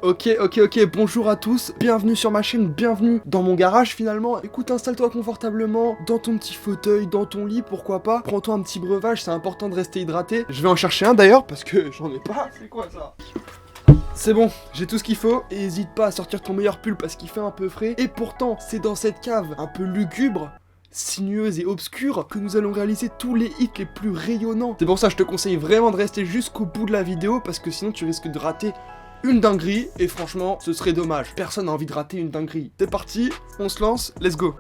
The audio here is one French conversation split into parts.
Ok, bonjour à tous, bienvenue sur ma chaîne, bienvenue dans mon garage finalement. Écoute, installe-toi confortablement, dans ton petit fauteuil, dans ton lit, pourquoi pas. Prends-toi un petit breuvage, c'est important de rester hydraté. Je vais en chercher un d'ailleurs, parce que j'en ai pas. C'est quoi ça? C'est bon, j'ai tout ce qu'il faut, et hésite pas à sortir ton meilleur pull parce qu'il fait un peu frais. Et pourtant, c'est dans cette cave un peu lugubre, sinueuse et obscure que nous allons réaliser tous les hits les plus rayonnants. C'est pour ça que je te conseille vraiment de rester jusqu'au bout de la vidéo, parce que sinon tu risques de rater une dinguerie, et franchement, ce serait dommage. Personne n'a envie de rater une dinguerie. C'est parti, on se lance, let's go.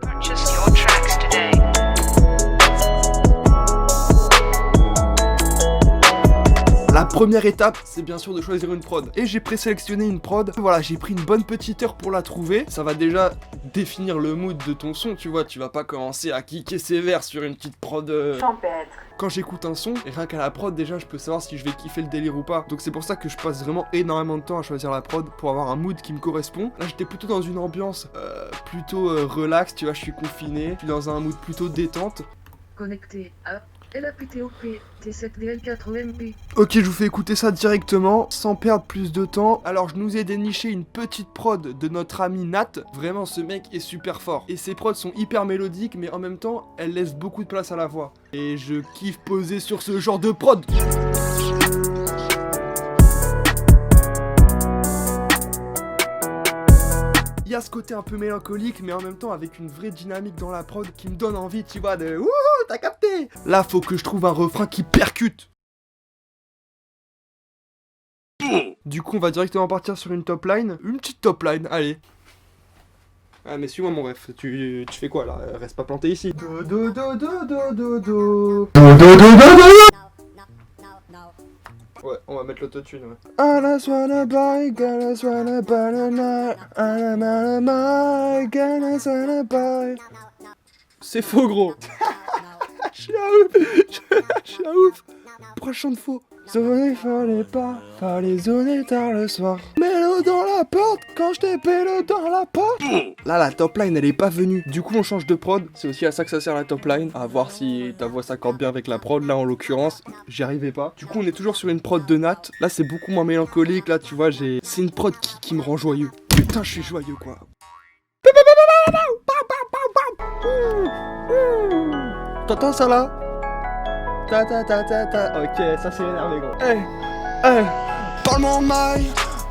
La première étape, c'est bien sûr de choisir une prod. Et j'ai présélectionné une prod. Voilà, j'ai pris une bonne petite heure pour la trouver. Ça va déjà définir le mood de ton son, tu vois. Tu vas pas commencer à kicker sévère sur une petite prod champêtre. Quand j'écoute un son, et rien qu'à la prod, déjà, je peux savoir si je vais kiffer le délire ou pas. Donc c'est pour ça que je passe vraiment énormément de temps à choisir la prod pour avoir un mood qui me correspond. Là, j'étais plutôt dans une ambiance plutôt relax, tu vois, je suis confiné. Je suis dans un mood plutôt détente. Connecté à LAPTOP T7DL4MP. Ok, je vous fais écouter ça directement, sans perdre plus de temps. Alors, je nous ai déniché une petite prod de notre ami Nat. Vraiment, ce mec est super fort. Et ses prods sont hyper mélodiques, mais en même temps, elles laissent beaucoup de place à la voix. Et je kiffe poser sur ce genre de prod. Il y a ce côté un peu mélancolique, mais en même temps avec une vraie dynamique dans la prod qui me donne envie, tu vois, de wouhou, t'as capté. Là, faut que je trouve un refrain qui percute. Du coup, on va directement partir sur une top line. Une petite top line, allez. Ah, mais suis-moi mon ref, tu fais quoi là? Reste pas planté ici. Do do do do do do do. Do do do do do. Ouais, on va mettre l'autotune, ouais. I just wanna buy, I just wanna buy tonight. I just wanna buy. C'est faux, gros. Je suis à ouf. Pourquoi je chante faux? Zoner fallait zoner tard le soir. Mets-le dans la porte quand je t'ai pélo dans la porte. Là, la top line, elle est pas venue. Du coup, on change de prod. C'est aussi à ça que ça sert la top line. À voir si ta voix s'accorde bien avec la prod. Là, en l'occurrence, j'y arrivais pas. Du coup, on est toujours sur une prod de Nat. Là, c'est beaucoup moins mélancolique. Là, tu vois, c'est une prod qui me rend joyeux. Putain, je suis joyeux, quoi. T'entends ça, là? Ok, ça c'est énervé, gros. Parle-moi en maille,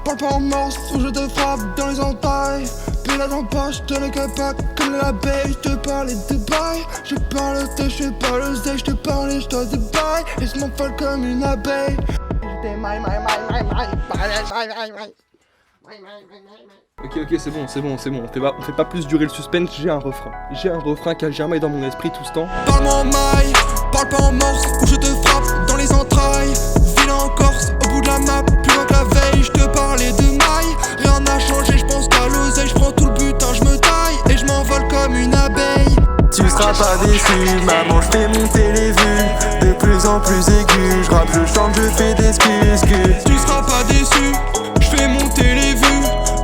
parle pas en morse, ou je te frappe dans les entailles. Puis là dans poche, je te le capac comme l'abeille. Je te parlais de bail, je parle de je parle de je te parlais, je te de bail. Et je m'envole comme une abeille. J'étais maille. Ok, c'est bon, on fait pas plus durer le suspense, j'ai un refrain qui a germé dans mon esprit tout ce temps. Parle-moi en maille, parle pas en morse, ou je te frappe dans les entrailles. Vilain en Corse, au bout de la map, plus loin que la veille, je te parlais de maille. Rien n'a changé, je pense qu'à l'oseille, je prends tout le butin, je me taille, et je m'envole comme une abeille. Tu seras pas déçu, maman, je fais monter les vues. De plus en plus aigu, je rappe, je chante, je fais des excuses. Tu seras pas déçu, je fais monter les vues.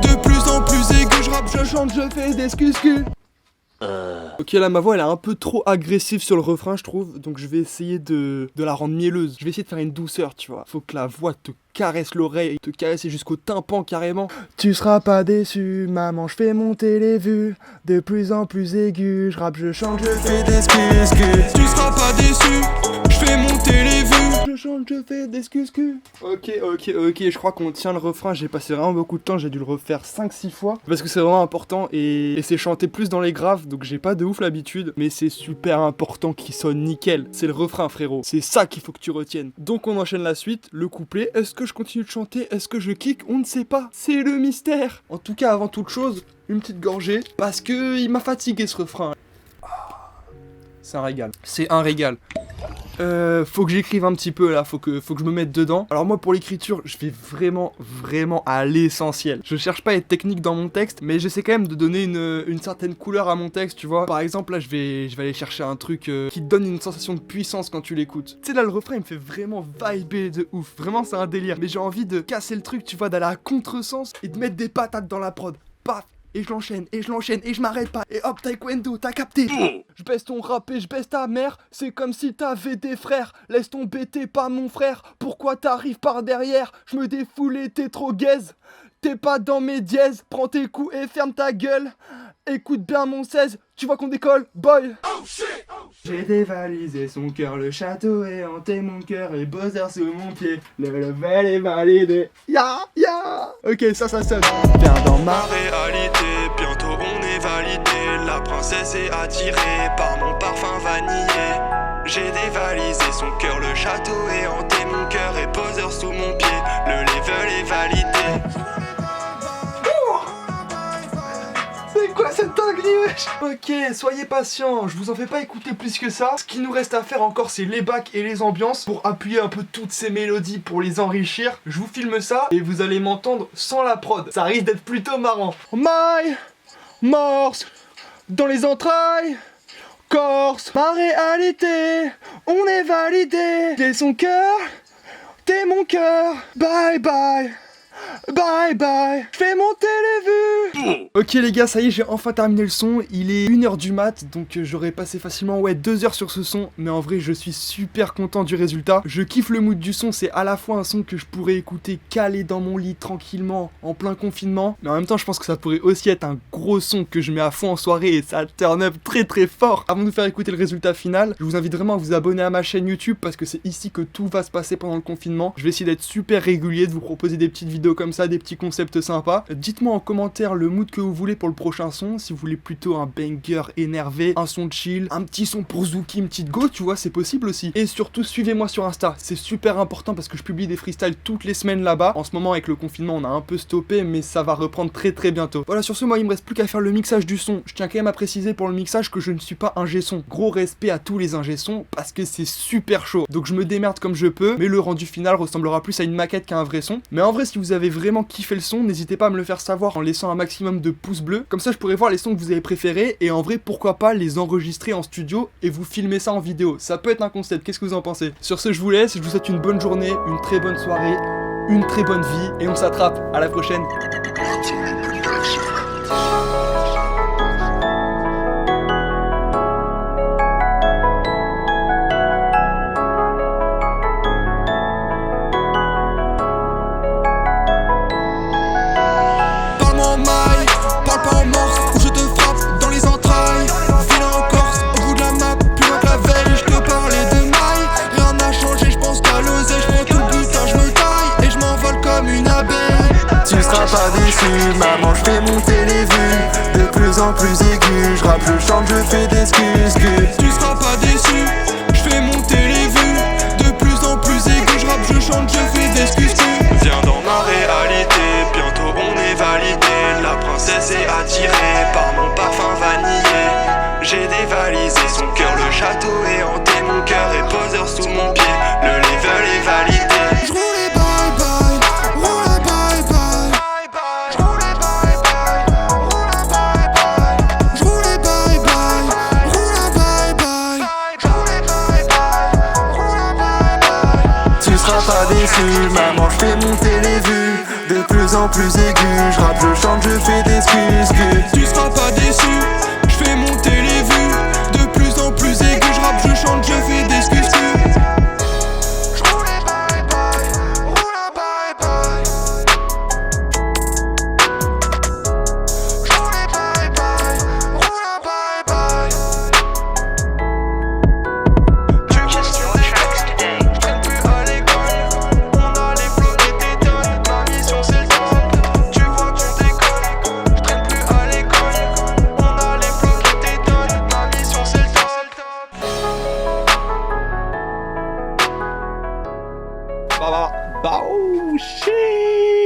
De plus en plus aigu, je rappe, je chante, je fais des excuses. Ok, là ma voix elle est un peu trop agressive sur le refrain, je trouve. Donc je vais essayer de la rendre mielleuse. Je vais essayer de faire une douceur, tu vois. Faut que la voix te caresse l'oreille, te caresse jusqu'au tympan carrément. Tu seras pas déçu, maman, je fais monter les vues. De plus en plus aigu, je rappe, je chante, je fais des excuses. Tu seras pas déçu, je fais monter les vues. Je chante, je fais des excuses. Ok, je crois qu'on tient le refrain. J'ai passé vraiment beaucoup de temps, j'ai dû le refaire 5-6 fois. Parce que c'est vraiment important et c'est chanté plus dans les graves. Donc j'ai pas de ouf l'habitude. Mais c'est super important qu'il sonne nickel. C'est le refrain, frérot. C'est ça qu'il faut que tu retiennes. Donc on enchaîne la suite, le couplet. Est-ce que je continue de chanter? Est-ce que je kick? On ne sait pas. C'est le mystère. En tout cas, avant toute chose, une petite gorgée. Parce que il m'a fatigué ce refrain. C'est un régal. C'est un régal. Faut que j'écrive un petit peu là, faut que je me mette dedans. Alors moi pour l'écriture, je vais vraiment à l'essentiel. Je cherche pas à être technique dans mon texte, mais j'essaie quand même de donner une certaine couleur à mon texte, tu vois. Par exemple là je vais aller chercher un truc qui te donne une sensation de puissance quand tu l'écoutes. Tu sais là le refrain il me fait vraiment vibrer de ouf. Vraiment c'est un délire. Mais j'ai envie de casser le truc, tu vois, d'aller à contresens et de mettre des patates dans la prod. Paf. Et je l'enchaîne, et je m'arrête pas. Et hop, taekwondo, t'as capté. Je baisse ton rap et je baisse ta mère. C'est comme si t'avais des frères. Laisse ton t'es pas mon frère. Pourquoi t'arrives par derrière? Je me défoule et t'es trop gaze. T'es pas dans mes dièses, prends tes coups et ferme ta gueule. Écoute bien mon 16, tu vois qu'on décolle, boy. J'ai dévalisé son cœur, le château est hanté, mon cœur est Bowser sous mon pied. Le level est validé, ya. Ok, ça sonne. Viens dans ma réalité, bientôt on est validé. La princesse est attirée par mon parfum vanillé. J'ai dévalisé son cœur, le château est hanté, mon cœur est Bowser sous mon pied. Le level est validé. C'est quoi cette dinguerie, wesh? Ok, soyez patients, je vous en fais pas écouter plus que ça. Ce qu'il nous reste à faire encore, c'est les bacs et les ambiances pour appuyer un peu toutes ces mélodies, pour les enrichir. Je vous filme ça et vous allez m'entendre sans la prod. Ça risque d'être plutôt marrant. My morse dans les entrailles. Corse, ma réalité, on est validé. T'es son cœur, t'es mon cœur. Bye bye. Bye bye, fais monter les vues. Ok les gars, ça y est, j'ai enfin terminé le son. Il est 1h du mat, donc j'aurais passé facilement 2 heures sur ce son. Mais en vrai, je suis super content du résultat. Je kiffe le mood du son, c'est à la fois un son que je pourrais écouter calé dans mon lit tranquillement, en plein confinement. Mais en même temps, je pense que ça pourrait aussi être un gros son que je mets à fond en soirée et ça turn up très très fort. Avant de vous faire écouter le résultat final, je vous invite vraiment à vous abonner à ma chaîne YouTube parce que c'est ici que tout va se passer pendant le confinement. Je vais essayer d'être super régulier, de vous proposer des petites vidéos comme ça, des petits concepts sympas. Dites-moi en commentaire le mood que vous voulez pour le prochain son, si vous voulez plutôt un banger énervé, un son chill, un petit son pour Zouki, une petite go, tu vois, c'est possible aussi. Et surtout, suivez-moi sur Insta, c'est super important parce que je publie des freestyles toutes les semaines là-bas. En ce moment, avec le confinement, on a un peu stoppé, mais ça va reprendre très très bientôt. Voilà, sur ce, moi, il me reste plus qu'à faire le mixage du son. Je tiens quand même à préciser pour le mixage que je ne suis pas ingé son. Gros respect à tous les ingé sons parce que c'est super chaud. Donc je me démerde comme je peux, mais le rendu final ressemblera plus à une maquette qu'à un vrai son. Mais en vrai, si vous avez vraiment kiffé le son, n'hésitez pas à me le faire savoir en laissant un maximum de pouces bleus, comme ça je pourrais voir les sons que vous avez préférés et en vrai pourquoi pas les enregistrer en studio et vous filmer ça en vidéo, ça peut être un concept, qu'est-ce que vous en pensez? Sur ce je vous laisse, je vous souhaite une bonne journée, une très bonne soirée, une très bonne vie et on s'attrape, à la prochaine. Pas déçu, maman je fais monter les vues de plus en plus aigus, je rappe, je chante, je fais des excuses. Tu seras pas déçu, je fais monter les vues de plus en plus aigus, je rappe, je chante, je fais des excuses. Viens dans ma réalité, bientôt on est validé. La princesse est attirée par mon parfum vanillé. J'ai dévalisé son cœur, le château est hanté, mon cœur est Bowser sous mon pied. Le level est validé. Pas déçu, maman je fais monter les vues de plus en plus aigus, je rappe, je chante, je fais des excuses. Tu seras pas déçu, je fais monter les vues de plus en plus aigus, je rappe, je chante, je fais des excuses. Bah, oh shit.